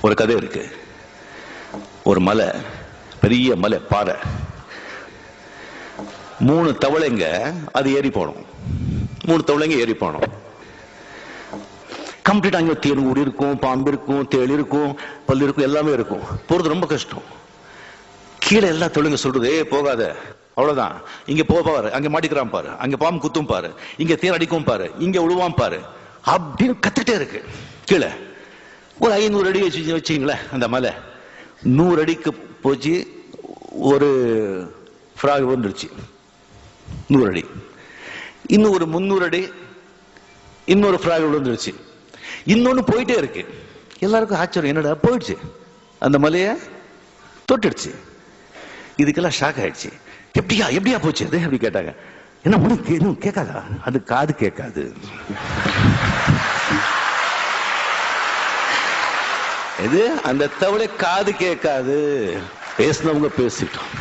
ஒரு கதை இருக்கு. ஒரு மலை, பெரிய மலை, பாறை, 3 தவளைங்க அது ஏறி போனோம். 3 தவளைங்க ஏறி போனோம். கம்ப்ளீட் அங்கே தேன் ஊடி இருக்கும், பாம்பு இருக்கும், தேள் இருக்கும், பல்லு இருக்கும், எல்லாமே இருக்கும். போறது ரொம்ப கஷ்டம். கீழே எல்லா தவளைங்க சொல்றது, போகாத, அவ்வளவுதான், இங்க பாரு, அங்க மாட்டிக்கிறான் பாரு, அங்க பாம்பு குத்தும் பாரு, இங்க தேன் அடிக்கும் பாரு, இங்க விழுவான் பாரு அப்படின்னு கத்துட்டே இருக்கு. கீழே ஒரு 500 அடி வச்சுங்களேன். அந்த மலை 100 அடிக்கு போச்சு. ஒரு ஃப்ராக் வந்துருச்சு 100 அடி. இன்னும் ஒரு 300 அடி இன்னொரு ஃப்ராக் விழுந்துருச்சு. இன்னொன்னு போயிட்டே இருக்கு. எல்லாருக்கும் ஆச்சரியம், என்னடா போயிடுச்சு, அந்த மலைய தொட்டுடுச்சு. இதுக்கெல்லாம் ஷாக் ஆயிடுச்சு. எப்படியா போச்சு அது அப்படி கேட்டாங்க. என்ன ஒண்ணு கேட்காதா? அது காது கேட்காது. இது அந்த தவளை காது கேட்காது. பேசினவங்க பேசிட்டோம்.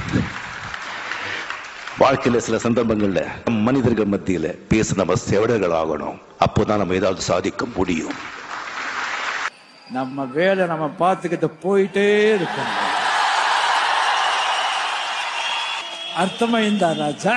வாழ்க்கையில சில சந்தர்ப்பங்கள்ல மனிதர்கள் மத்தியில பேச நம்ம செவடர்கள் ஆகணும். அப்போதான் நம்ம ஏதாவது சாதிக்க முடியும். நம்ம வேலை நம்ம பார்த்துக்கிட்டு போயிட்டே இருக்கணும். அர்த்தமைந்தா ராஜா?